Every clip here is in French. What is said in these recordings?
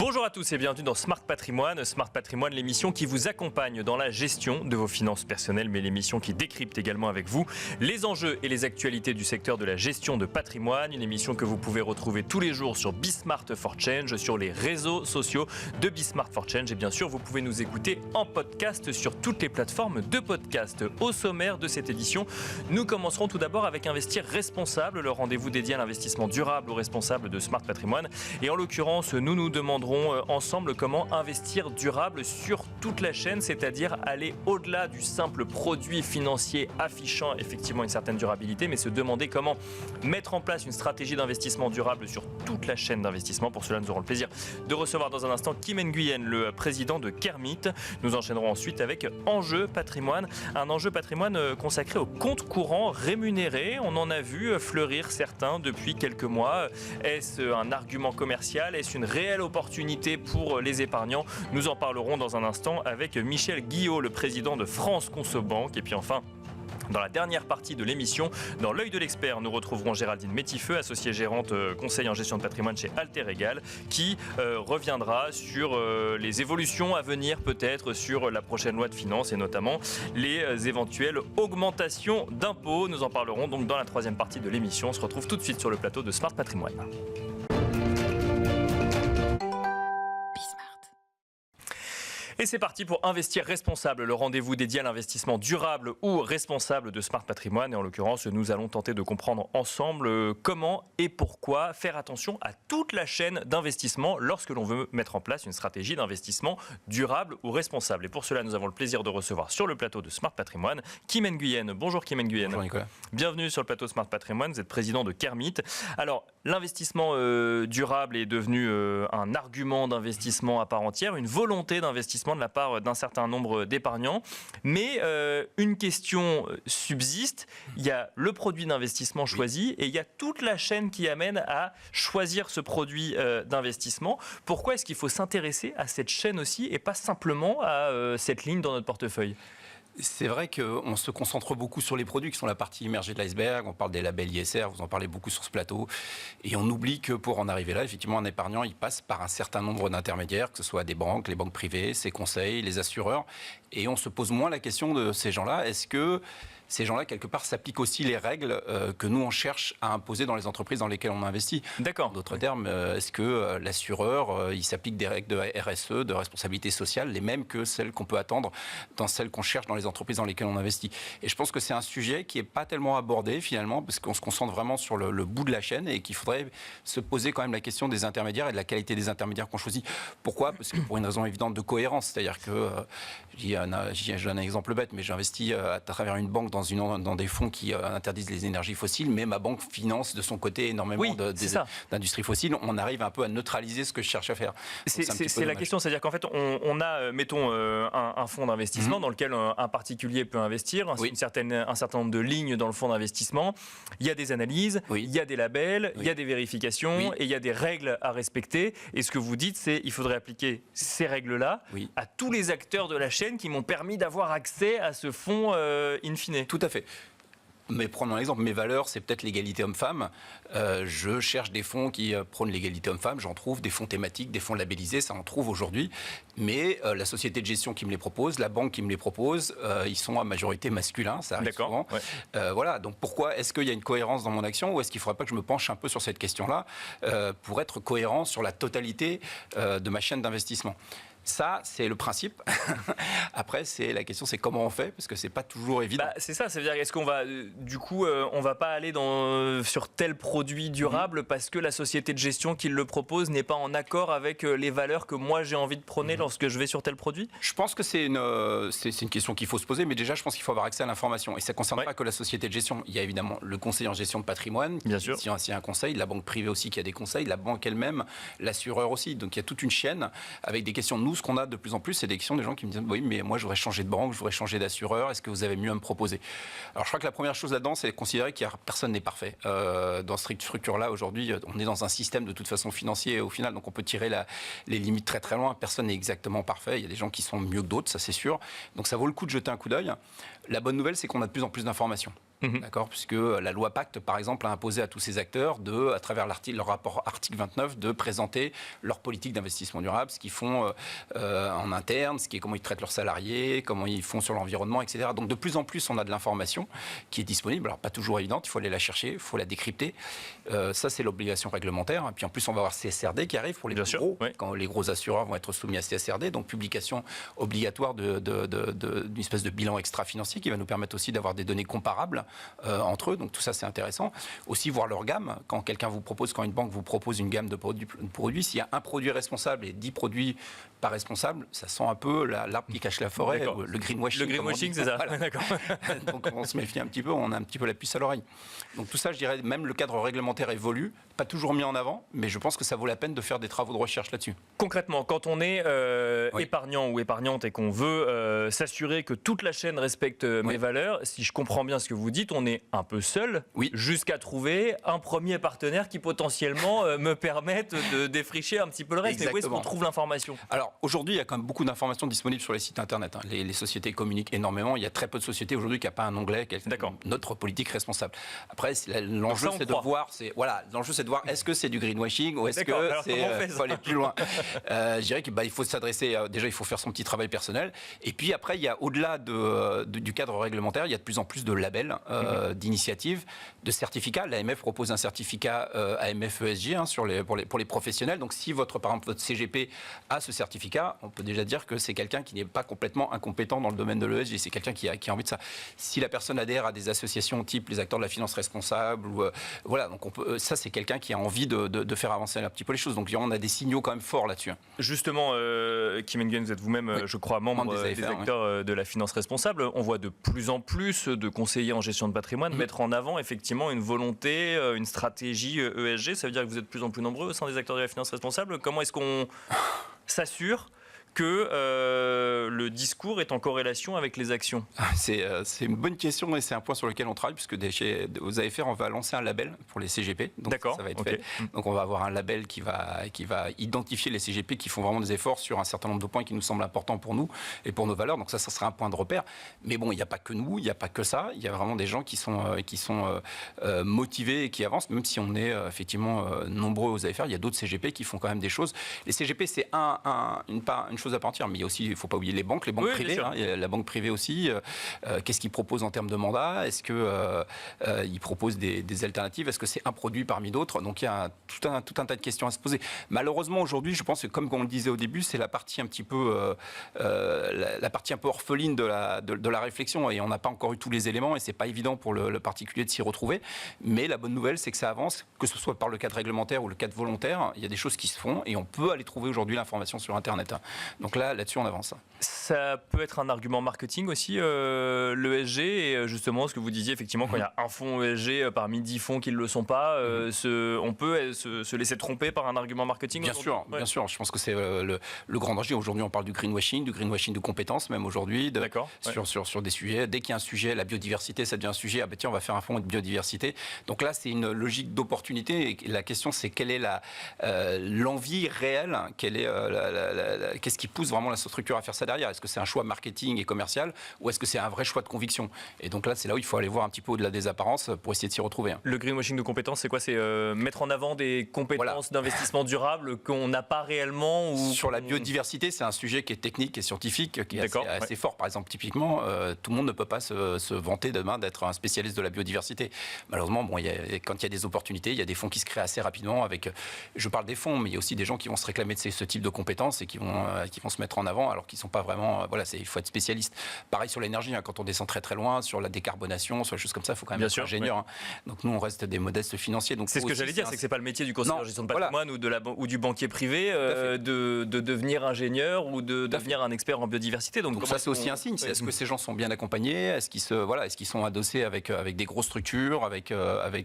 Bonjour à tous et bienvenue dans Smart Patrimoine. Smart Patrimoine, l'émission qui vous accompagne dans la gestion de vos finances personnelles, mais l'émission qui décrypte également avec vous les enjeux et les actualités du secteur de la gestion de patrimoine. Une émission que vous pouvez retrouver tous les jours sur Bismart for Change, sur les réseaux sociaux de Bismart for Change. Et bien sûr, vous pouvez nous écouter en podcast sur toutes les plateformes de podcast. Au sommaire de cette édition, nous commencerons tout d'abord avec Investir Responsable, le rendez-vous dédié à l'investissement durable ou responsable de Smart Patrimoine. Et en l'occurrence, nous nous demanderons ensemble comment investir durable sur toute la chaîne, c'est-à-dire aller au-delà du simple produit financier affichant effectivement une certaine durabilité, mais se demander comment mettre en place une stratégie d'investissement durable sur toute la chaîne d'investissement. Pour cela, nous aurons le plaisir de recevoir dans un instant Kim Nguyen, le président de Kermit. Nous enchaînerons ensuite avec Enjeu Patrimoine, un enjeu patrimoine consacré aux comptes courants rémunérés. On en a vu fleurir certains depuis quelques mois. Est-ce un argument commercial? Est-ce une réelle opportunité pour les épargnants? Nous en parlerons dans un instant avec Michel Guillot, le président de France Conso Banque. Et puis enfin, dans la dernière partie de l'émission, dans l'œil de l'expert, nous retrouverons Géraldine Métifeux, associée gérante conseil en gestion de patrimoine chez Alter Egal, qui reviendra sur les évolutions à venir peut-être sur la prochaine loi de finances et notamment les éventuelles augmentations d'impôts. Nous en parlerons donc dans la troisième partie de l'émission. On se retrouve tout de suite sur le plateau de Smart Patrimoine. Et c'est parti pour Investir Responsable, le rendez-vous dédié à l'investissement durable ou responsable de Smart Patrimoine. Et en l'occurrence, nous allons tenter de comprendre ensemble comment et pourquoi faire attention à toute la chaîne d'investissement lorsque l'on veut mettre en place une stratégie d'investissement durable ou responsable. Et pour cela, nous avons le plaisir de recevoir sur le plateau de Smart Patrimoine Kim Nguyen. Bonjour Kim Nguyen. Bonjour Nicolas. Bienvenue sur le plateau Smart Patrimoine, vous êtes président de Kermit. Alors, l'investissement durable est devenu un argument d'investissement à part entière, une volonté d'investissement de la part d'un certain nombre d'épargnants. Mais une question subsiste, il y a le produit d'investissement choisi et il y a toute la chaîne qui amène à choisir ce produit d'investissement. Pourquoi est-ce qu'il faut s'intéresser à cette chaîne aussi et pas simplement à cette ligne dans notre portefeuille ? C'est vrai qu'on se concentre beaucoup sur les produits qui sont la partie immergée de l'iceberg. On parle des labels ISR, vous en parlez beaucoup sur ce plateau. Et on oublie que pour en arriver là, effectivement, un épargnant, il passe par un certain nombre d'intermédiaires, que ce soit des banques, les banques privées, ses conseils, les assureurs. Et on se pose moins la question de ces gens-là. Est-ce que ces gens-là, quelque part, s'appliquent aussi les règles que nous, on cherche à imposer dans les entreprises dans lesquelles on investit? D'accord. En d'autres termes, est-ce que l'assureur, il s'applique des règles de RSE, de responsabilité sociale, les mêmes que celles qu'on peut attendre dans celles qu'on cherche dans les entreprises dans lesquelles on investit? Et je pense que c'est un sujet qui n'est pas tellement abordé, finalement, parce qu'on se concentre vraiment sur le bout de la chaîne et qu'il faudrait se poser quand même la question des intermédiaires et de la qualité des intermédiaires qu'on choisit. Pourquoi? Parce que pour une raison évidente de cohérence. C'est-à-dire que, je donne un exemple bête, mais j'investis à travers une banque dans des fonds qui interdisent les énergies fossiles, mais ma banque finance de son côté énormément d'industries fossiles. On arrive un peu à neutraliser ce que je cherche à faire. C'est la question, c'est-à-dire qu'en fait, on a, mettons, un fonds d'investissement dans lequel un particulier peut investir, un certain nombre de lignes dans le fonds d'investissement. Il y a des analyses, il y a des labels, il y a des vérifications et il y a des règles à respecter. Et ce que vous dites, c'est qu'il faudrait appliquer ces règles-là à tous les acteurs de la chaîne qui m'ont permis d'avoir accès à ce fonds in fine. Tout à fait. Mais prenons un exemple, mes valeurs, c'est peut-être l'égalité homme-femme. Je cherche des fonds qui prônent l'égalité homme-femme, j'en trouve, des fonds thématiques, des fonds labellisés, ça en trouve aujourd'hui. Mais la société de gestion qui me les propose, la banque qui me les propose, ils sont à majorité masculins, ça arrive souvent. Ouais. Voilà, donc pourquoi est-ce qu'il y a une cohérence dans mon action ou est-ce qu'il ne faudrait pas que je me penche un peu sur cette question-là pour être cohérent sur la totalité de ma chaîne d'investissement? Ça, c'est le principe. Après, la question, c'est comment on fait, parce que c'est pas toujours évident. C'est ça, c'est-à-dire, est-ce qu'on va, du coup, on va pas aller sur tel produit durable parce que la société de gestion qui le propose n'est pas en accord avec les valeurs que moi j'ai envie de prôner lorsque je vais sur tel produit? Je pense que c'est une question qu'il faut se poser, mais déjà, je pense qu'il faut avoir accès à l'information. Et ça ne concerne pas que la société de gestion. Il y a évidemment le conseiller en gestion de patrimoine, bien sûr, qui a un conseil, la banque privée aussi qui a des conseils, la banque elle-même, l'assureur aussi. Donc il y a toute une chaîne avec des questions. Nous, nous, ce qu'on a de plus en plus, c'est des questions des gens qui me disent oui, mais moi, je voudrais changer de banque, je voudrais changer d'assureur. Est-ce que vous avez mieux à me proposer? Alors, je crois que la première chose là-dedans, c'est de considérer qu'il y a personne n'est parfait. Dans cette structure-là, aujourd'hui, on est dans un système de toute façon financier au final, donc on peut tirer les limites très très loin. Personne n'est exactement parfait. Il y a des gens qui sont mieux que d'autres, ça c'est sûr. Donc ça vaut le coup de jeter un coup d'œil. La bonne nouvelle, c'est qu'on a de plus en plus d'informations. D'accord, puisque la loi Pacte, par exemple, a imposé à tous ces acteurs, à travers leur rapport article 29, de présenter leur politique d'investissement durable, ce qu'ils font en interne, comment ils traitent leurs salariés, comment ils font sur l'environnement, etc. Donc de plus en plus, on a de l'information qui est disponible. Alors pas toujours évidente, il faut aller la chercher, il faut la décrypter. Ça, c'est l'obligation réglementaire. Et puis en plus, on va avoir CSRD qui arrive pour les gros, quand les gros assureurs vont être soumis à CSRD, donc publication obligatoire d'une espèce de bilan extra-financier qui va nous permettre aussi d'avoir des données comparables entre eux, donc tout ça c'est intéressant. Aussi voir leur gamme, quand une banque vous propose une gamme de produits, s'il y a un produit responsable et 10 produits pas responsables, ça sent un peu l'arbre qui cache la forêt, le greenwashing. Le greenwashing, c'est ça. Voilà. Donc on se méfie un petit peu, on a un petit peu la puce à l'oreille. Donc tout ça, je dirais, même le cadre réglementaire évolue, pas toujours mis en avant, mais je pense que ça vaut la peine de faire des travaux de recherche là-dessus. Concrètement, quand on est épargnant ou épargnante et qu'on veut s'assurer que toute la chaîne respecte mes valeurs, si je comprends bien ce que vous dites, on est un peu seul jusqu'à trouver un premier partenaire qui potentiellement me permette de défricher un petit peu le reste. Exactement. Et où est-ce qu'on trouve l'information? Alors aujourd'hui, il y a quand même beaucoup d'informations disponibles sur les sites internet. Les sociétés communiquent énormément. Il y a très peu de sociétés aujourd'hui qui n'ont pas un onglet notre politique responsable. Après, l'enjeu c'est de voir, est-ce que c'est du greenwashing ou est-ce que faut aller plus loin. Je dirais qu'il faut s'adresser. Déjà, il faut faire son petit travail personnel. Et puis après, il y a au-delà du cadre réglementaire, il y a de plus en plus de labels, d'initiatives, de certificats. L'AMF propose un certificat AMF ESG pour les professionnels. Donc, si par exemple votre CGP a ce certificat, on peut déjà dire que c'est quelqu'un qui n'est pas complètement incompétent dans le domaine de l'ESG. C'est quelqu'un qui a envie de ça. Si la personne adhère à des associations type les acteurs de la finance responsable, donc ça c'est quelqu'un qui a envie de faire avancer un petit peu les choses. Donc on a des signaux quand même forts là-dessus. Justement, Kim Nguyen, vous êtes vous-même, je crois, membre des acteurs de la finance responsable. On voit de plus en plus de conseillers en gestion de patrimoine mettre en avant effectivement une volonté, une stratégie ESG. Ça veut dire que vous êtes de plus en plus nombreux au sein des acteurs de la finance responsable. Comment est-ce qu'on s'assure que le discours est en corrélation avec les actions? C'est une bonne question et c'est un point sur lequel on travaille puisque aux AFR, on va lancer un label pour les CGP. Donc ça va être fait. Donc on va avoir un label qui va identifier les CGP qui font vraiment des efforts sur un certain nombre de points qui nous semblent importants pour nous et pour nos valeurs. Donc ça sera un point de repère. Mais bon, il n'y a pas que nous, il n'y a pas que ça. Il y a vraiment des gens qui sont motivés et qui avancent, même si on est effectivement nombreux aux AFR. Il y a d'autres CGP qui font quand même des choses. Les CGP, c'est une chose à part entière, mais il y a aussi, il ne faut pas oublier les banques privées. Il y a la banque privée aussi. Qu'est-ce qu'ils proposent en termes de mandat? Est-ce qu'ils proposent des alternatives? Est-ce que c'est un produit parmi d'autres? Donc il y a tout un tas de questions à se poser. Malheureusement, aujourd'hui, je pense que comme on le disait au début, c'est la partie un petit peu orpheline de la réflexion et on n'a pas encore eu tous les éléments et c'est pas évident pour le particulier de s'y retrouver. Mais la bonne nouvelle, c'est que ça avance, que ce soit par le cadre réglementaire ou le cadre volontaire. Il y a des choses qui se font et on peut aller trouver aujourd'hui l'information sur Internet. Donc là-dessus, on avance. Ça peut être un argument marketing aussi, l'ESG, et justement, ce que vous disiez, effectivement, quand il y a un fonds ESG parmi 10 fonds qui ne le sont pas, on peut se laisser tromper par un argument marketing? Bien sûr. Je pense que c'est le grand danger. Aujourd'hui, on parle du greenwashing de compétences, même aujourd'hui, sur des sujets. Dès qu'il y a un sujet, la biodiversité, ça devient un sujet, tiens, on va faire un fonds de biodiversité. Donc là, c'est une logique d'opportunité. Et la question, c'est quelle est l'envie réelle, qu'est-ce qui pousse vraiment la structure à faire ça derrière? Est-ce que c'est un choix marketing et commercial ou est-ce que c'est un vrai choix de conviction? Et donc là, c'est là où il faut aller voir un petit peu au-delà des apparences pour essayer de s'y retrouver. Le greenwashing de compétences, c'est quoi? C'est mettre en avant des compétences d'investissement durable qu'on n'a pas réellement Sur la biodiversité, c'est un sujet qui est technique et scientifique, qui est assez fort. Par exemple, typiquement, tout le monde ne peut pas se vanter demain d'être un spécialiste de la biodiversité. Malheureusement, quand il y a des opportunités, il y a des fonds qui se créent assez rapidement. Je parle des fonds, mais il y a aussi des gens qui vont se réclamer de ce type de compétences et qui vont se mettre en avant alors qu'ils ne sont pas vraiment... il faut être spécialiste. Pareil sur l'énergie, quand on descend très très loin, sur la décarbonation, sur les choses comme ça, il faut quand même être ingénieur. Donc nous, on reste des modestes financiers. C'est ce que j'allais dire, c'est que ce n'est pas le métier du conseiller en gestion de patrimoine ou du banquier privé de devenir ingénieur ou de devenir un expert en biodiversité. Donc ça, c'est aussi un signe. Est-ce que ces gens sont bien accompagnés? Est-ce qu'ils sont adossés avec des grosses structures, avec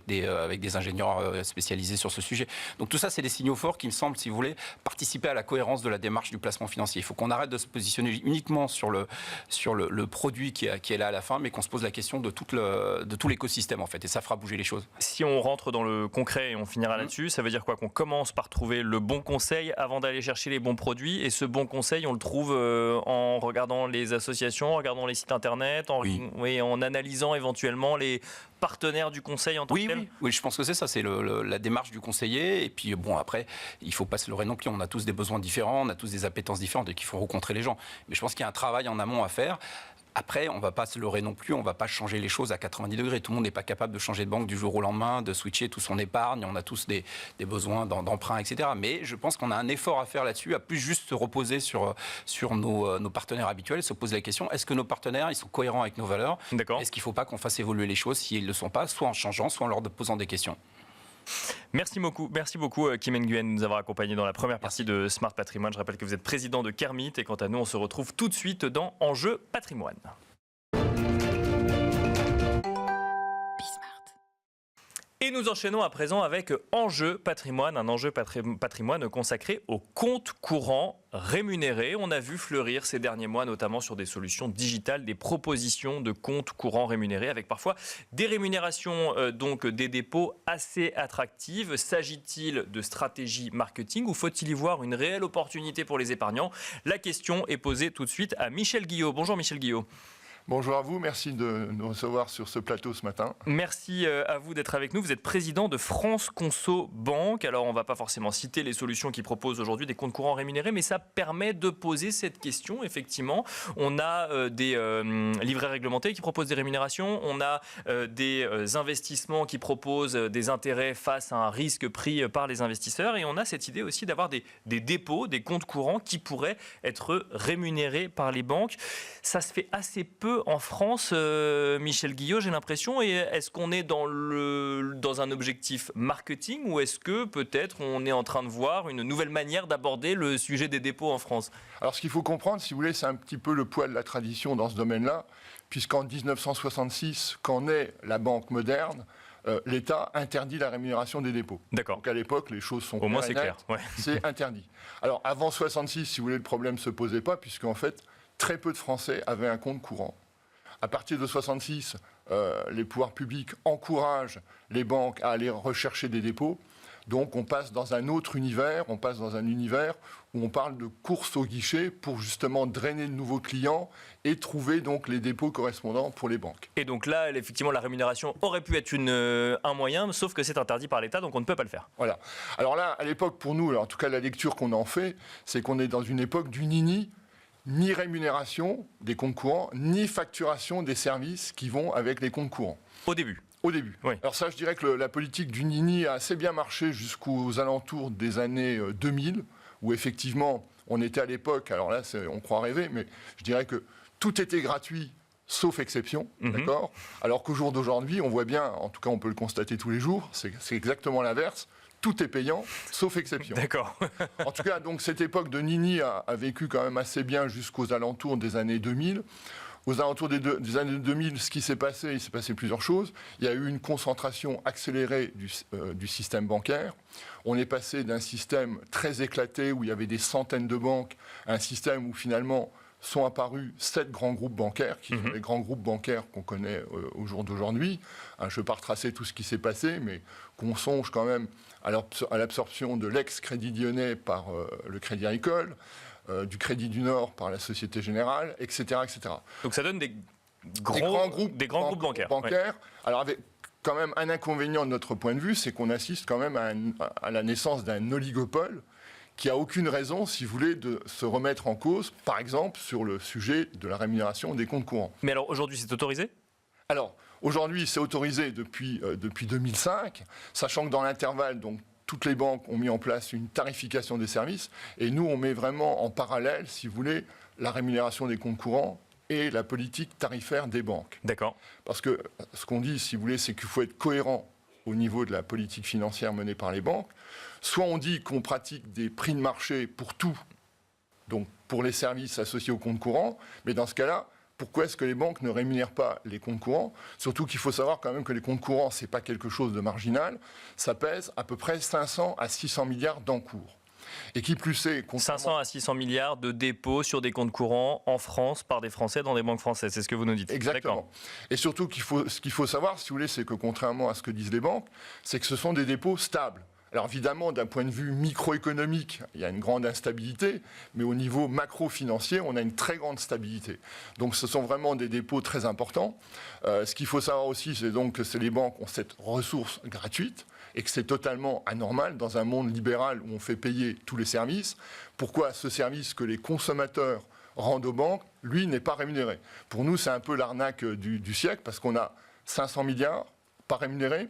des ingénieurs spécialisés sur ce sujet? Donc tout ça, c'est des signaux forts qui me semblent, si vous voulez, participer à la cohérence de la démarche du placement financier. Il faut qu'on arrête de se positionner uniquement sur le produit qui est là à la fin, mais qu'on se pose la question de tout l'écosystème en fait, et ça fera bouger les choses. Si on rentre dans le concret et on finira là-dessus, ça veut dire quoi? Qu'on commence par trouver le bon conseil avant d'aller chercher les bons produits, et ce bon conseil, on le trouve en regardant les associations, en regardant les sites internet, en analysant éventuellement les partenaires du conseil en tant que tel. Oui, je pense que c'est ça, c'est la démarche du conseiller. Et puis bon, après, il ne faut pas se leurrer non plus. On a tous des besoins différents, on a tous des appétences différentes et qu'il faut rencontrer les gens. Mais je pense qu'il y a un travail en amont à faire. Après, on ne va pas se leurrer non plus, on ne va pas changer les choses à 90 degrés. Tout le monde n'est pas capable de changer de banque du jour au lendemain, de switcher toute son épargne. On a tous des besoins d'emprunt, etc. Mais je pense qu'on a un effort à faire là-dessus, à plus juste se reposer sur nos partenaires habituels, se poser la question, est-ce que nos partenaires ils sont cohérents avec nos valeurs? Est-ce qu'il ne faut pas qu'on fasse évoluer les choses si ils ne le sont pas, soit en changeant, soit en leur posant des questions? Merci beaucoup Kim Nguyen de nous avoir accompagnés dans la première partie de Smart Patrimoine. Je rappelle que vous êtes président de Kermit et quant à nous, on se retrouve tout de suite dans Enjeu Patrimoine. Et nous enchaînons à présent avec Enjeu Patrimoine, un enjeu patrimoine consacré aux comptes courants rémunérés. On a vu fleurir ces derniers mois, notamment sur des solutions digitales, des propositions de comptes courants rémunérés, avec parfois des rémunérations, donc des dépôts assez attractives. S'agit-il de stratégie marketing ou faut-il y voir une réelle opportunité pour les épargnants? La question est posée tout de suite à Michel Guillot. Bonjour Michel Guillot. Bonjour à vous, merci de nous recevoir sur ce plateau ce matin. Merci à vous d'être avec nous. Vous êtes président de France Conso Banque. Alors on ne va pas forcément citer les solutions qui proposent aujourd'hui des comptes courants rémunérés, mais ça permet de poser cette question. Effectivement, on a des livrets réglementés qui proposent des rémunérations, on a des investissements qui proposent des intérêts face à un risque pris par les investisseurs, et on a cette idée aussi d'avoir des dépôts, des comptes courants qui pourraient être rémunérés par les banques. Ça se fait assez peu en France, Michel Guillot, j'ai l'impression. Et est-ce qu'on est dans un objectif marketing ou est-ce que peut-être on est en train de voir une nouvelle manière d'aborder le sujet des dépôts en France? Alors ce qu'il faut comprendre, si vous voulez, c'est un petit peu le poids de la tradition dans ce domaine-là, puisqu'en 1966, quand naît la banque moderne, l'État interdit la rémunération des dépôts. D'accord. Donc à l'époque, les choses sont au moins c'est clair. Ouais. C'est interdit. Alors avant 66, si vous voulez, le problème ne se posait pas, puisqu'en fait, très peu de Français avaient un compte courant. À partir de 66, les pouvoirs publics encouragent les banques à aller rechercher des dépôts. Donc on passe dans un autre univers, on passe dans un univers où on parle de course au guichet pour justement drainer de nouveaux clients et trouver donc les dépôts correspondants pour les banques. Et donc là, effectivement, la rémunération aurait pu être un moyen, sauf que c'est interdit par l'État, donc on ne peut pas le faire. Voilà. Alors là, à l'époque, pour nous, en tout cas la lecture qu'on en fait, c'est qu'on est dans une époque du nini. Ni rémunération des comptes courants, ni facturation des services qui vont avec les comptes courants. Au début. Au début. Oui. Alors ça, je dirais que la politique du nini a assez bien marché jusqu'aux alentours des années 2000, où effectivement, on était à l'époque, alors là, on croit rêver, mais je dirais que tout était gratuit, sauf exception, d'accord ? Alors qu'au jour d'aujourd'hui, on voit bien, en tout cas on peut le constater tous les jours, c'est exactement l'inverse. Tout est payant, sauf exception. D'accord. En tout cas, donc, cette époque de nini a vécu quand même assez bien jusqu'aux alentours des années 2000. Aux alentours des années 2000, ce qui s'est passé, il s'est passé plusieurs choses. Il y a eu une concentration accélérée du système bancaire. On est passé d'un système très éclaté où il y avait des centaines de banques à un système où finalement sont apparus 7 grands groupes bancaires, qui sont les grands groupes bancaires qu'on connaît au jour d'aujourd'hui. Je ne vais pas retracer tout ce qui s'est passé, mais qu'on songe quand même à l'absorption de l'ex-Crédit Lyonnais par le Crédit Agricole, du Crédit du Nord par la Société Générale, etc. etc. Donc ça donne des grands groupes bancaires. Ouais. Alors avec quand même un inconvénient de notre point de vue, c'est qu'on assiste quand même à la naissance d'un oligopole qui n'a aucune raison, si vous voulez, de se remettre en cause, par exemple, sur le sujet de la rémunération des comptes courants. Mais alors, aujourd'hui, c'est autorisé ? Alors, aujourd'hui, c'est autorisé depuis 2005, sachant que dans l'intervalle, donc, toutes les banques ont mis en place une tarification des services, et nous, on met vraiment en parallèle, si vous voulez, la rémunération des comptes courants et la politique tarifaire des banques. D'accord. Parce que ce qu'on dit, si vous voulez, c'est qu'il faut être cohérent au niveau de la politique financière menée par les banques. Soit on dit qu'on pratique des prix de marché pour tout, donc pour les services associés aux comptes courants, mais dans ce cas-là, pourquoi est-ce que les banques ne rémunèrent pas les comptes courants? Surtout qu'il faut savoir quand même que les comptes courants, ce n'est pas quelque chose de marginal, ça pèse à peu près 500 à 600 milliards d'encours. Et qui plus est... 500 à 600 milliards de dépôts sur des comptes courants en France par des Français dans des banques françaises, c'est ce que vous nous dites. Exactement. Et surtout, ce qu'il faut savoir, si vous voulez, c'est que contrairement à ce que disent les banques, c'est que ce sont des dépôts stables. Alors évidemment, d'un point de vue microéconomique, il y a une grande instabilité, mais au niveau macro-financier, on a une très grande stabilité. Donc ce sont vraiment des dépôts très importants. Ce qu'il faut savoir aussi, c'est donc que les banques ont cette ressource gratuite et que c'est totalement anormal dans un monde libéral où on fait payer tous les services. Pourquoi ce service que les consommateurs rendent aux banques, lui, n'est pas rémunéré? Pour nous, c'est un peu l'arnaque du siècle parce qu'on a 500 milliards pas rémunérés.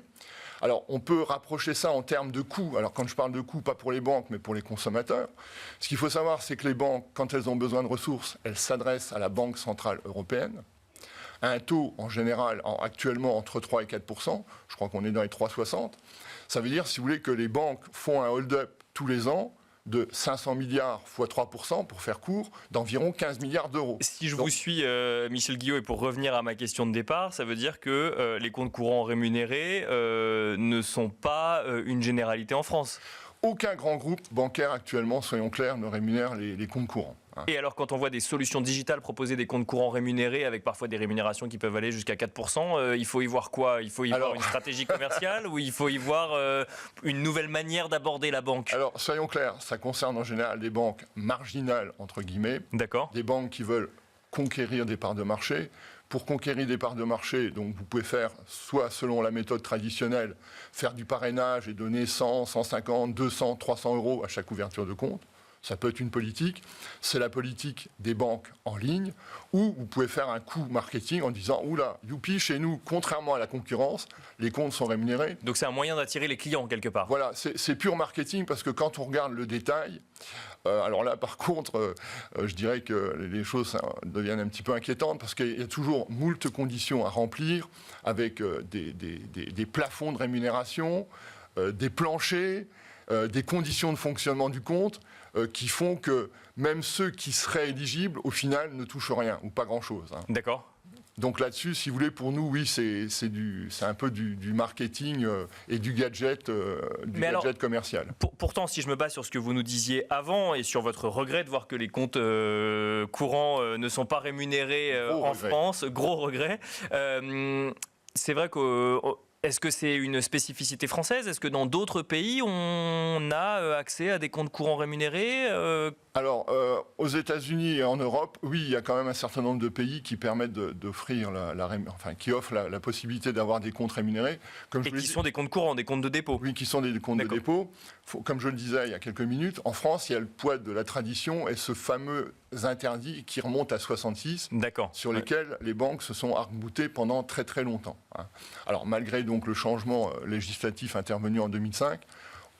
Alors, on peut rapprocher ça en termes de coûts. Alors, quand je parle de coûts, pas pour les banques, mais pour les consommateurs. Ce qu'il faut savoir, c'est que les banques, quand elles ont besoin de ressources, elles s'adressent à la Banque centrale européenne, à un taux, en général, actuellement, entre 3 et 4%. Je crois qu'on est dans les 3,60. Ça veut dire, si vous voulez, que les banques font un hold-up tous les ans de 500 milliards fois 3%, pour faire court, d'environ 15 milliards d'euros. Si je vous suis, Michel Guillot, et pour revenir à ma question de départ, ça veut dire que les comptes courants rémunérés ne sont pas une généralité en France. Aucun grand groupe bancaire actuellement, soyons clairs, ne rémunère les comptes courants. Et alors, quand on voit des solutions digitales proposer des comptes courants rémunérés avec parfois des rémunérations qui peuvent aller jusqu'à 4%, il faut y voir quoi? Il faut y voir une stratégie commerciale ou il faut y voir une nouvelle manière d'aborder la banque? Alors, soyons clairs, ça concerne en général des banques marginales, entre guillemets. D'accord. Des banques qui veulent conquérir des parts de marché. Pour conquérir des parts de marché, donc vous pouvez faire, soit selon la méthode traditionnelle, faire du parrainage et donner 100, 150, 200, 300 euros à chaque ouverture de compte. Ça peut être une politique. C'est la politique des banques en ligne, où vous pouvez faire un coup marketing en disant « Oula, youpi, chez nous, contrairement à la concurrence, les comptes sont rémunérés. » Donc c'est un moyen d'attirer les clients quelque part. Voilà, c'est pur marketing parce que quand on regarde le détail, alors là par contre, je dirais que les choses deviennent un petit peu inquiétantes parce qu'il y a toujours moult conditions à remplir avec des plafonds de rémunération, des planchers, des conditions de fonctionnement du compte qui font que même ceux qui seraient éligibles, au final, ne touchent rien ou pas grand-chose. D'accord. Donc là-dessus, si vous voulez, pour nous, oui, c'est un peu du marketing et du gadget, commercial. Pourtant, si je me base sur ce que vous nous disiez avant et sur votre regret de voir que les comptes courants ne sont pas rémunérés en France, gros regret, c'est vrai que... Est-ce que c'est une spécificité française? Est-ce que dans d'autres pays, on a accès à des comptes courants rémunérés? Alors, aux États-Unis et en Europe, oui, il y a quand même un certain nombre de pays qui permettent d'offrir qui offrent la possibilité d'avoir des comptes rémunérés. Sont des comptes courants, des comptes de dépôt. Oui, qui sont des comptes de dépôt. Comme je le disais il y a quelques minutes, en France, il y a le poids de la tradition et ce fameux interdit qui remonte à 66, sur lesquels les banques se sont arc-boutées pendant très très longtemps. Alors, malgré donc le changement législatif intervenu en 2005,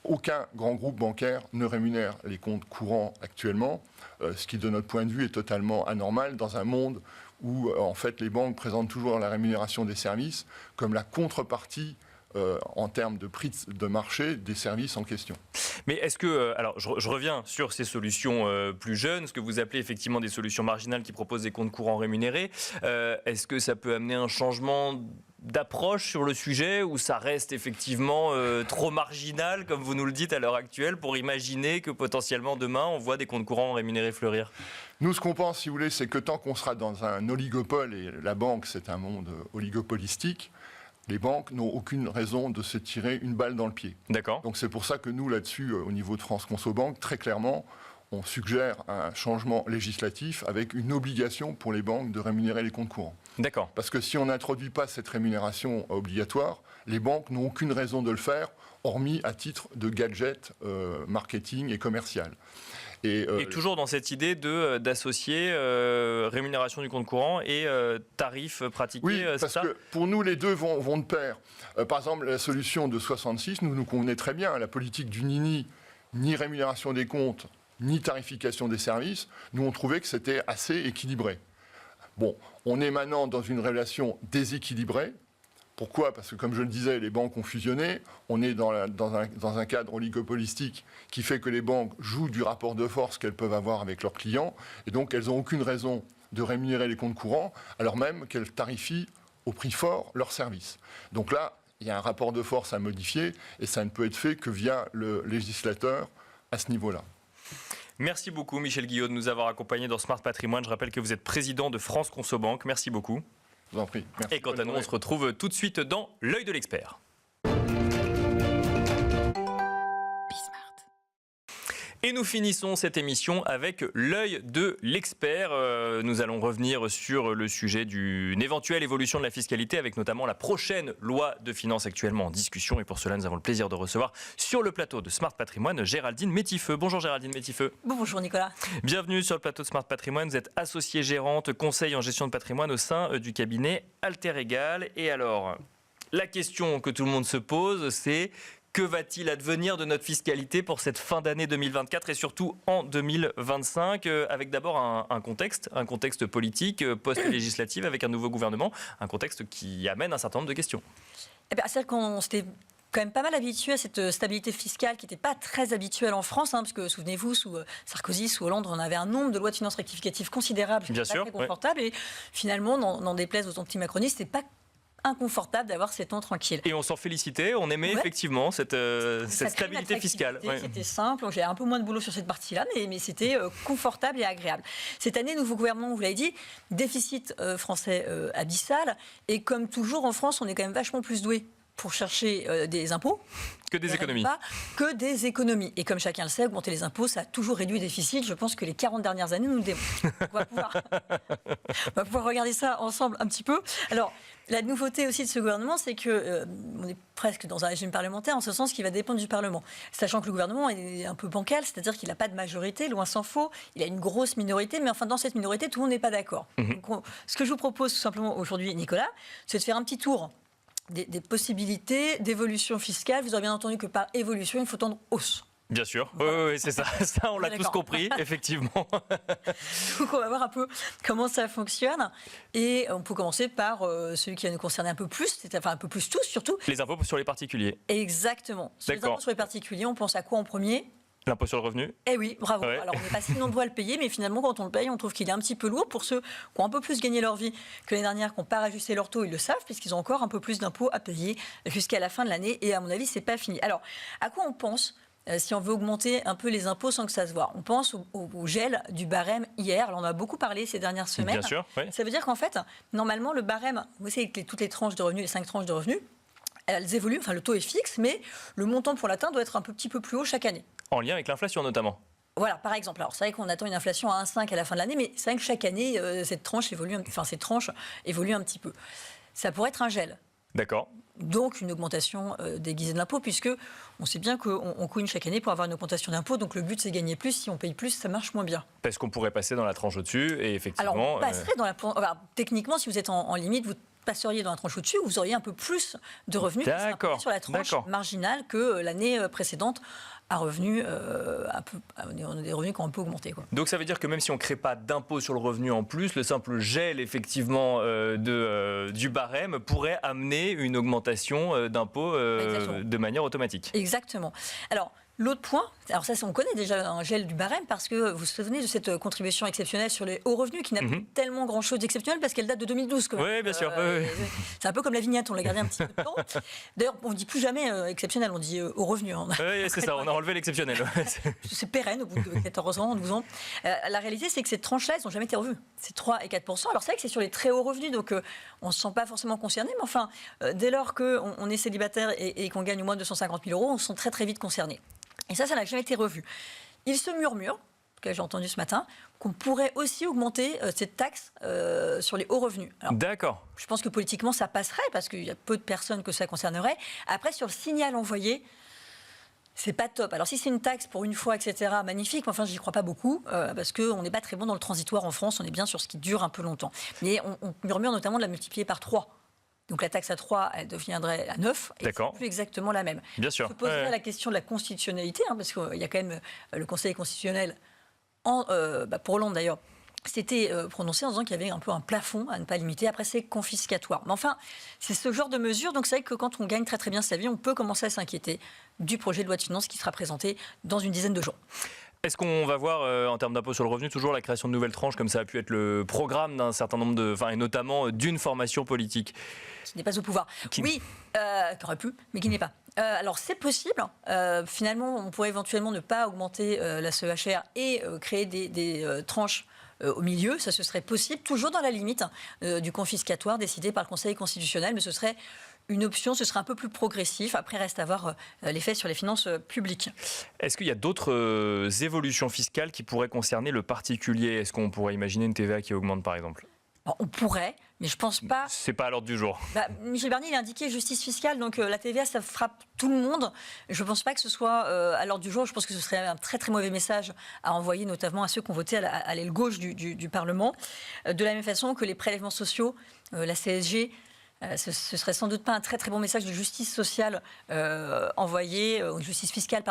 aucun grand groupe bancaire ne rémunère les comptes courants actuellement, ce qui, de notre point de vue, est totalement anormal dans un monde où, en fait, les banques présentent toujours la rémunération des services comme la contrepartie en termes de prix de marché des services en question. Mais est-ce que, alors je reviens sur ces solutions plus jeunes, ce que vous appelez effectivement des solutions marginales qui proposent des comptes courants rémunérés, est-ce que ça peut amener un changement d'approche sur le sujet ou ça reste effectivement trop marginal, comme vous nous le dites à l'heure actuelle, pour imaginer que potentiellement demain on voit des comptes courants rémunérés fleurir? Nous, ce qu'on pense, si vous voulez, c'est que tant qu'on sera dans un oligopole, et la banque c'est un monde oligopolistique, les banques n'ont aucune raison de se tirer une balle dans le pied. D'accord. Donc c'est pour ça que nous, là-dessus, au niveau de France Conso Banque, très clairement, on suggère un changement législatif avec une obligation pour les banques de rémunérer les comptes courants. D'accord. Parce que si on n'introduit pas cette rémunération obligatoire, les banques n'ont aucune raison de le faire, hormis à titre de gadget marketing et commercial. Et toujours dans cette idée d'associer rémunération du compte courant et tarifs pratiqués, oui, c'est ça? Parce que pour nous, les deux vont de pair. Par exemple, la solution de 66 nous convenait très bien. La politique du ni rémunération des comptes, ni tarification des services, nous on trouvait que c'était assez équilibré. Bon, on est maintenant dans une relation déséquilibrée. Pourquoi? Parce que, comme je le disais, les banques ont fusionné. On est dans un cadre oligopolistique qui fait que les banques jouent du rapport de force qu'elles peuvent avoir avec leurs clients. Et donc, elles n'ont aucune raison de rémunérer les comptes courants, alors même qu'elles tarifient au prix fort leurs services. Donc là, il y a un rapport de force à modifier et ça ne peut être fait que via le législateur à ce niveau-là. Merci beaucoup Michel Guillot de nous avoir accompagnés dans Smart Patrimoine. Je rappelle que vous êtes président de France Consobank. Merci beaucoup. Je vous en prie. Merci. Et quant à nous, on se retrouve tout de suite dans l'œil de l'expert. Et nous finissons cette émission avec l'œil de l'expert. Nous allons revenir sur le sujet d'une éventuelle évolution de la fiscalité avec notamment la prochaine loi de finances actuellement en discussion. Et pour cela, nous avons le plaisir de recevoir sur le plateau de Smart Patrimoine Géraldine Métifeux. Bonjour Géraldine Métifeux. Bonjour Nicolas. Bienvenue sur le plateau de Smart Patrimoine. Vous êtes associée gérante conseil en gestion de patrimoine au sein du cabinet Alter Egal. Et alors, la question que tout le monde se pose, c'est: que va-t-il advenir de notre fiscalité pour cette fin d'année 2024 et surtout en 2025, avec d'abord un contexte politique post-législative avec un nouveau gouvernement, un contexte qui amène un certain nombre de questions. C'est-à-dire qu'on s'était quand même pas mal habitué à cette stabilité fiscale qui n'était pas très habituelle en France, parce que souvenez-vous, sous Sarkozy, sous Hollande, on avait un nombre de lois de finances rectificatives considérables, Bien sûr, très confortable, et finalement, n'en déplaise aux anti-macronistes, c'est pas inconfortable d'avoir 7 ans tranquille. Et on s'en félicitait, on aimait effectivement cette stabilité fiscale. C'était simple, j'ai un peu moins de boulot sur cette partie-là, mais c'était confortable et agréable. Cette année, nouveau gouvernement, vous l'avez dit, déficit français abyssal, et comme toujours en France, on est quand même vachement plus doué pour chercher des impôts que des économies. Que des économies. Et comme chacun le sait, augmenter les impôts, ça a toujours réduit le déficit. Je pense que les 40 dernières années nous le démontrent. On va pouvoir regarder ça ensemble un petit peu. Alors, la nouveauté aussi de ce gouvernement, c'est qu'on est presque dans un régime parlementaire, en ce sens qu'il va dépendre du Parlement. Sachant que le gouvernement est un peu bancal, c'est-à-dire qu'il n'a pas de majorité, loin s'en faut. Il a une grosse minorité, mais enfin, dans cette minorité, tout le monde n'est pas d'accord. Donc, ce que je vous propose tout simplement aujourd'hui, Nicolas, c'est de faire un petit tour des possibilités d'évolution fiscale. Vous aurez bien entendu que par évolution, il faut tendre hausse. Bien sûr, oui, c'est ça. Ça, on l'a tous compris, effectivement. Donc, on va voir un peu comment ça fonctionne. Et on peut commencer par celui qui va nous concerner un peu plus, enfin un peu plus tous surtout. Les impôts sur les particuliers. Exactement. Sur les impôts sur les particuliers, on pense à quoi en premier ? L'impôt sur le revenu. Eh oui, bravo. Ouais. Alors, on n'est pas si nombreux à le payer, mais finalement, quand on le paye, on trouve qu'il est un petit peu lourd. Pour ceux qui ont un peu plus gagné leur vie que l'année dernière, qui n'ont pas rajusté leur taux, ils le savent, puisqu'ils ont encore un peu plus d'impôts à payer jusqu'à la fin de l'année. Et à mon avis, c'est pas fini. Alors, à quoi on pense si on veut augmenter un peu les impôts sans que ça se voit? On pense au gel du barème hier. Alors, on en a beaucoup parlé ces dernières semaines. Bien sûr, oui. Ça veut dire qu'en fait, normalement, le barème, vous savez, toutes les tranches de revenus, les 5 tranches de revenus, elles évoluent, enfin le taux est fixe, mais le montant pour l'atteindre doit être un petit peu plus haut chaque année. En lien avec l'inflation notamment. Voilà, par exemple. Alors c'est vrai qu'on attend une inflation à 1,5 à la fin de l'année, mais c'est vrai que chaque année, ces tranches évoluent un petit peu. Ça pourrait être un gel. D'accord. Donc une augmentation déguisée de l'impôt, puisque on sait bien qu'on couine chaque année pour avoir une augmentation d'impôt. Donc le but, c'est gagner plus. Si on paye plus, ça marche moins bien. Parce qu'on pourrait passer dans la tranche au-dessus, et effectivement... Alors on passerait dans la... Alors, techniquement, si vous êtes en limite, vous passeriez dans la tranche au-dessus, vous auriez un peu plus de revenus sur la tranche marginale que l'année précédente à revenus, des revenus qui ont un peu augmenté. Quoi. Donc ça veut dire que même si on ne crée pas d'impôt sur le revenu en plus, le simple gel effectivement du barème pourrait amener une augmentation d'impôt de manière automatique. Exactement. Alors, l'autre point, alors ça, on connaît déjà un gel du barème parce que vous vous souvenez de cette contribution exceptionnelle sur les hauts revenus qui n'a plus tellement grand-chose d'exceptionnel parce qu'elle date de 2012. Quand même. Oui, bien sûr. C'est un peu comme la vignette, on l'a gardé un petit peu de temps. D'ailleurs, on ne dit plus jamais exceptionnel, on dit hauts revenus. Oui, c'est ça, on a enlevé l'exceptionnel. C'est pérenne au bout de 14 ans, 12 ans. La réalité, c'est que ces tranches-là, elles n'ont jamais été revues. C'est 3 et 4%. Alors c'est vrai que c'est sur les très hauts revenus, donc on ne se sent pas forcément concerné, mais enfin, dès lors qu'on est célibataire et qu'on gagne moins de 250 000 €, on se sent très très vite concerné. Et ça n'a jamais été revu. Il se murmure, que j'ai entendu ce matin, qu'on pourrait aussi augmenter cette taxe sur les hauts revenus. Alors, d'accord. Je pense que politiquement, ça passerait, parce qu'il y a peu de personnes que ça concernerait. Après, sur le signal envoyé, c'est pas top. Alors, si c'est une taxe pour une fois, etc., magnifique, mais enfin, j'y crois pas beaucoup, parce qu'on n'est pas très bon dans le transitoire en France, on est bien sur ce qui dure un peu longtemps. Mais on murmure notamment de la multiplier par 3. Donc la taxe à 3, elle deviandrait à 9, et c'est plus exactement la même. Bien sûr. Se poserait la question de la constitutionnalité, parce qu'il y a quand même le Conseil constitutionnel, pour Hollande d'ailleurs, s'était prononcé en disant qu'il y avait un peu un plafond à ne pas limiter. Après, c'est confiscatoire. Mais enfin, c'est ce genre de mesure. Donc c'est vrai que quand on gagne très très bien sa vie, on peut commencer à s'inquiéter du projet de loi de finances qui sera présenté dans une dizaine de jours. Est-ce qu'on va voir, en termes d'impôt sur le revenu, toujours la création de nouvelles tranches, comme ça a pu être le programme d'un certain nombre et notamment d'une formation politique qui n'est pas au pouvoir. Oui, qui aurait pu, mais qui n'est pas. Alors c'est possible. Finalement, on pourrait éventuellement ne pas augmenter la CEHR et créer des tranches au milieu. Ça, ce serait possible, toujours dans la limite du confiscatoire décidé par le Conseil constitutionnel, mais ce serait une option, ce serait un peu plus progressif. Après, reste à voir l'effet sur les finances publiques. Est-ce qu'il y a d'autres évolutions fiscales qui pourraient concerner le particulier ? Est-ce qu'on pourrait imaginer une TVA qui augmente, par exemple ? On pourrait, mais je pense pas. C'est pas à l'ordre du jour. Michel Barnier, il a indiqué justice fiscale, donc la TVA, ça frappe tout le monde. Je ne pense pas que ce soit à l'ordre du jour. Je pense que ce serait un très très mauvais message à envoyer, notamment à ceux qui ont voté à l'aile gauche du Parlement. De la même façon que les prélèvements sociaux, la CSG. Ce serait sans doute pas un très très bon message de justice sociale justice fiscale,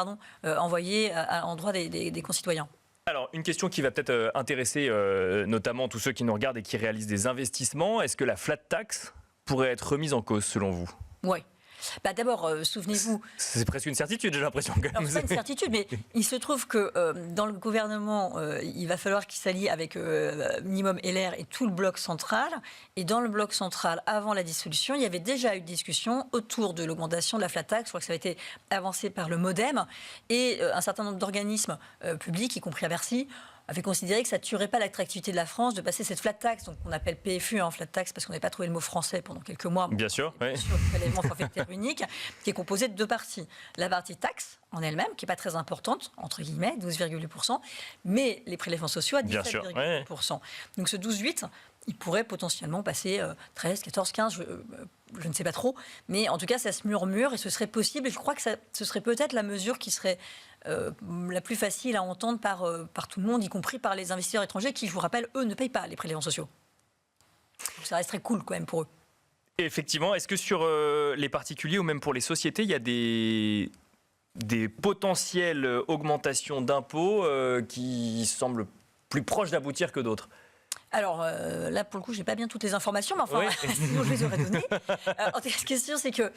envoyé à l'endroit des concitoyens. Alors, une question qui va peut-être intéresser notamment tous ceux qui nous regardent et qui réalisent des investissements. Est-ce que la flat tax pourrait être remise en cause, selon vous ? Oui. D'abord, souvenez-vous... C'est presque une certitude, j'ai l'impression. Alors, c'est une certitude, mais il se trouve que dans le gouvernement, il va falloir qu'il s'allie avec minimum LR et tout le bloc central. Et dans le bloc central, avant la dissolution, il y avait déjà eu une discussion autour de l'augmentation de la flat tax. Je crois que ça a été avancé par le MoDem. Et un certain nombre d'organismes publics, y compris à Bercy, avait considéré que ça ne tuerait pas l'attractivité de la France de passer cette flat tax, donc on appelle PFU, flat tax, parce qu'on n'avait pas trouvé le mot français pendant quelques mois. Bien sûr, oui. Sur le prélèvement forfaitaire unique, qui est composé de deux parties. La partie taxe en elle-même, qui n'est pas très importante, entre guillemets, 12,8%, mais les prélèvements sociaux à 17,8%. Donc ce 12,8%, il pourrait potentiellement passer 13, 14, 15, je ne sais pas trop, mais en tout cas ça se murmure et ce serait possible, et je crois que ce serait peut-être la mesure qui serait la plus facile à entendre par tout le monde, y compris par les investisseurs étrangers qui, je vous rappelle, eux ne payent pas les prélèvements sociaux. Donc ça resterait cool quand même pour eux. Et effectivement, est-ce que sur les particuliers ou même pour les sociétés, il y a des potentielles augmentations d'impôts qui semblent plus proches d'aboutir que d'autres ? Alors là, pour le coup, je n'ai pas bien toutes les informations, mais enfin, oui. Sinon je les aurais données. En tout cas, ce qui est sûr, c'est que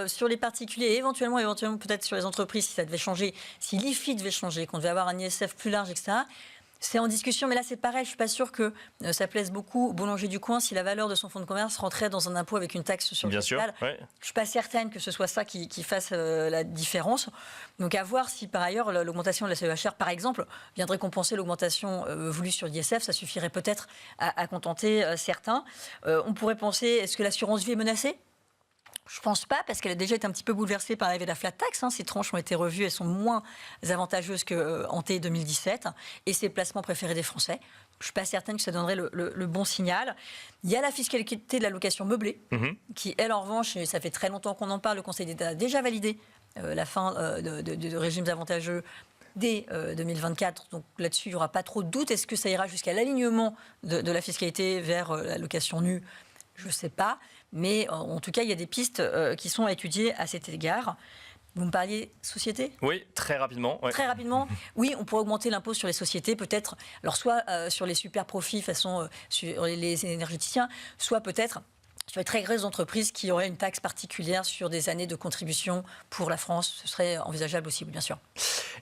sur les particuliers, et éventuellement peut-être sur les entreprises, si ça devait changer, si l'IFI devait changer, qu'on devait avoir un ISF plus large, etc., c'est en discussion, mais là c'est pareil, je ne suis pas sûre que ça plaise beaucoup au boulanger du coin si la valeur de son fonds de commerce rentrait dans un impôt avec une taxe sur le capital. Bien sûr, ouais. Je ne suis pas certaine que ce soit ça qui fasse la différence. Donc à voir si par ailleurs l'augmentation de la CEHR, par exemple, viendrait compenser l'augmentation voulue sur l'ISF, ça suffirait peut-être à contenter certains. On pourrait penser, est-ce que l'assurance vie est menacée ? Je ne pense pas, parce qu'elle a déjà été un petit peu bouleversée par l'arrivée de la flat tax. Ces tranches ont été revues, elles sont moins avantageuses qu'en 2017. Et c'est le placement préféré des Français. Je ne suis pas certaine que ça donnerait le bon signal. Il y a la fiscalité de la location meublée, qui, elle, en revanche, et ça fait très longtemps qu'on en parle, le Conseil d'État a déjà validé la fin de régimes avantageux dès 2024. Donc là-dessus, il n'y aura pas trop de doute. Est-ce que ça ira jusqu'à l'alignement de la fiscalité vers la location nue ? Je ne sais pas. Mais en tout cas, il y a des pistes qui sont à étudier à cet égard. Vous me parliez société ? Oui, très rapidement. Ouais. Très rapidement, oui, on pourrait augmenter l'impôt sur les sociétés, peut-être, alors soit sur les super profits façon sur les énergéticiens, soit peut-être sur les très grosses entreprises qui auraient une taxe particulière sur des années de contribution pour la France. Ce serait envisageable aussi, bien sûr.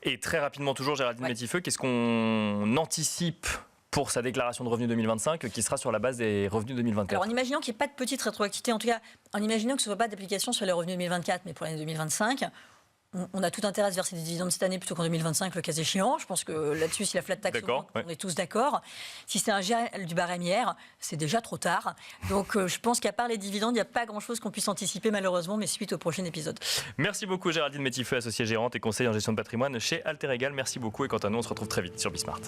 Et très rapidement, toujours, Géraldine Métifeux, qu'est-ce qu'on anticipe pour sa déclaration de revenus 2025, qui sera sur la base des revenus 2024. Alors, en imaginant qu'il n'y ait pas de petite rétroactivité, en tout cas, en imaginant que ce ne soit pas d'application sur les revenus 2024, mais pour l'année 2025, on a tout intérêt à se verser des dividendes cette année plutôt qu'en 2025, le cas échéant. Je pense que là-dessus, si la flat tax augmente, on est tous d'accord. Si c'est un gel du barème hier, c'est déjà trop tard. Donc, je pense qu'à part les dividendes, il n'y a pas grand-chose qu'on puisse anticiper, malheureusement, mais suite au prochain épisode. Merci beaucoup, Géraldine Métifeux, associée gérante et conseillère en gestion de patrimoine chez Alter Egal. Merci beaucoup, et quant à nous, on se retrouve très vite sur Bismart.